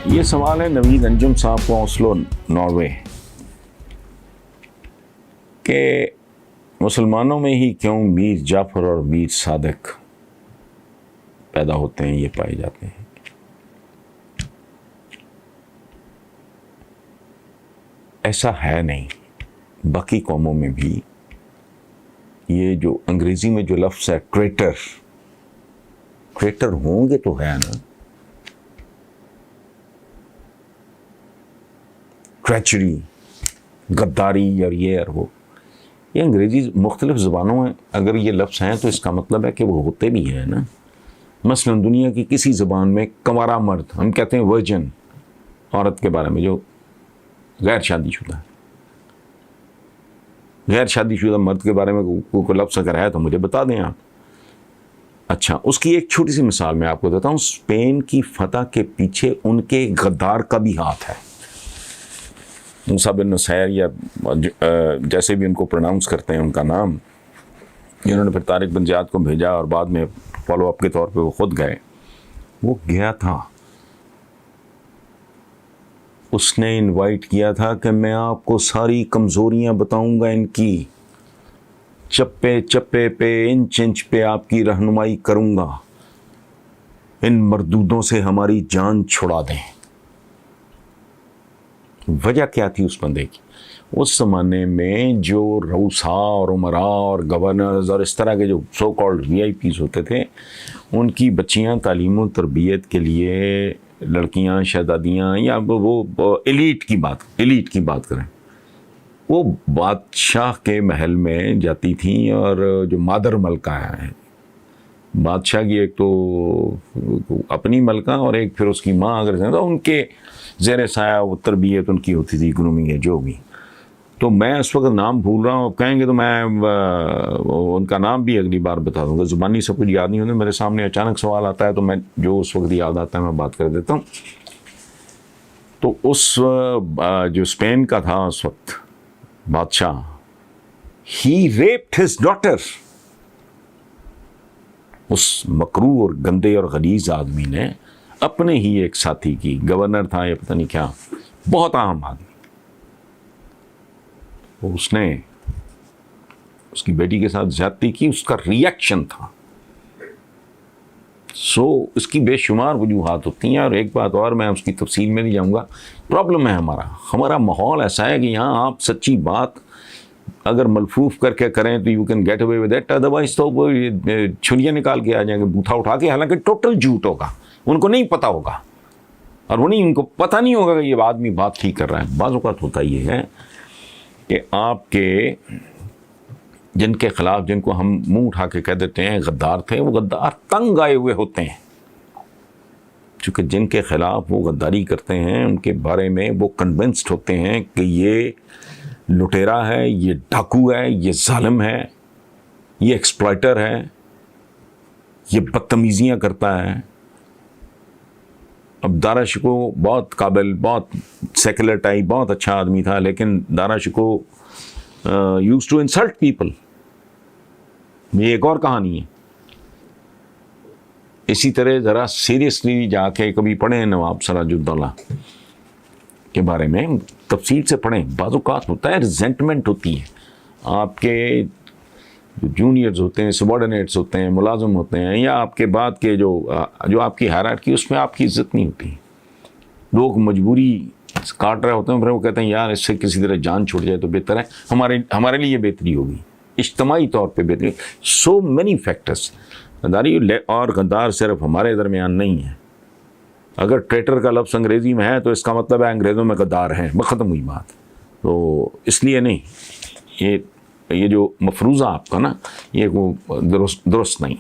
ये सवाल है नवीद अंजुम साहब को, ओस्लो नॉर्वे, कि मुसलमानों में ही क्यों मीर जाफर और मीर सादिक पैदा होते हैं, ये पाए जाते हैं। ऐसा है नहीं, बाकी कौमों में भी ये जो अंग्रेजी में जो लफ्ज़ है ट्रेटर, ट्रेटर होंगे तो है ना, ट्रेचरी, गद्दारी और ये और वो, ये अंग्रेजी मुख्तलिफ ज़बानों में अगर ये लफ्ज़ हैं तो इसका मतलब है कि वो होते भी हैं ना। मसलन दुनिया की किसी ज़बान में कंवारा मर्द, हम कहते हैं वर्जन औरत के बारे में जो गैर शादीशुदा है, गैर शादीशुदा मर्द के बारे में कोई लफ्ज़ अगर है तो मुझे बता दें आप। अच्छा, उसकी एक छोटी सी मिसाल मैं आपको देता हूँ। स्पेन की फतह के पीछे उनके गद्दार का भी हाथ है। मूसा बिन नसैर या जैसे भी उनको प्रोनाउंस करते हैं उनका नाम, जिन्होंने फिर तारिक बिन ज़ियाद को भेजा और बाद में फॉलो अप के तौर पे वो खुद गए, वो गया था, उसने इनवाइट किया था कि मैं आपको सारी कमज़ोरियां बताऊंगा इनकी, चप्पे चप्पे पे, इंच इंच पे आपकी रहनुमाई करूंगा, इन मरदूदों से हमारी जान छुड़ा दें। वजह क्या थी उस बंदे की? उस ज़माने में जो रऊसा और उमरा और गवर्नर्स और इस तरह के जो सो कॉल्ड VIPs होते थे, उनकी बच्चियां तालीम और तरबियत के लिए, लड़कियां, शहजादियां या वो एलीट की बात करें, वो बादशाह के महल में जाती थी। और जो मादर मलका है बादशाह की, एक तो अपनी मलका और एक फिर उसकी माँ अगर तो उनके ज़ेर साया वो तरबियत उनकी होती थी, ग्रूमिंग है जो भी। तो मैं इस वक्त नाम भूल रहा हूँ, कहेंगे तो मैं उनका नाम भी अगली बार बता दूंगा, ज़ुबानी सब कुछ याद नहीं होता, मेरे सामने अचानक सवाल आता है तो मैं जो उस वक्त याद आता है मैं बात कर देता हूँ। तो उस जो स्पेन का था उस वक्त बादशाह, ही रेप्ड हिज डॉटर। उस मकरू और गंदे और गलीज आदमी ने अपने ही एक साथी की, गवर्नर था या पता नहीं क्या, बहुत आम आदमी, उसने उसकी बेटी के साथ ज्यादती की। उसका रिएक्शन था। इसकी बेशुमार वजूहात होती हैं। और एक बात और, मैं उसकी तफसील में नहीं जाऊंगा, प्रॉब्लम है हमारा माहौल ऐसा है कि यहाँ आप सच्ची बात अगर मलफूफ करके करें तो you can get away with it, otherwise तो वो छुरियाँ निकाल के आ जाएंगे बूथा उठा के, हालांकि टोटल झूठ होगा, उनको नहीं पता होगा, और उनको पता नहीं होगा कि ये आदमी बात ठीक कर रहा है। बाज़ औक़ात होता ये है कि आपके जिनके ख़िलाफ़, जिनको हम मुंह उठा के कह देते हैं गद्दार थे, वो गद्दार तंग आए हुए होते हैं, चूँकि जिनके ख़िलाफ़ वो गद्दारी करते हैं उनके बारे में वो कन्विंस्ड होते हैं कि ये लुटेरा है, ये डाकू है, ये जालिम है, ये एक्सप्लॉइटर है, ये बदतमीज़ियाँ करता है। अब दारा शिको बहुत काबिल, बहुत सेकुलर टाइप, बहुत अच्छा आदमी था, लेकिन Dara Shikoh used to insult people. ये एक और कहानी है। इसी तरह ज़रा सीरियसली जाके कभी पढ़ें नवाब सिराजुद्दौला के बारे में, तफसील से पढ़ें। बाज़ औक़ात होता है रिजेंटमेंट होती है, आपके जूनियर्स होते हैं, सबॉर्डिनेट्स होते हैं, मुलाजिम होते हैं, या आपके बाद के जो आपकी हायरार्की, उसमें आपकी इज़्ज़त नहीं होती। लोग मजबूरी काट रहे होते हैं, फिर वो कहते हैं यार इससे किसी तरह जान छूट जाए तो बेहतर है, हमारे लिए बेहतरी होगी, इज्तमाई तौर पे बेहतरी। So many factors. गद्दारी और गद्दार सिर्फ हमारे दरमियान नहीं है। अगर ट्रेटर का लफ्ज़ अंग्रेज़ी में है तो इसका मतलब है अंग्रेज़ों में गद्दार हैं, ख़त्म हुई बात। तो इसलिए नहीं, ये जो मफरूज़ा आपका ना, ये वो दुरुस्त नहीं।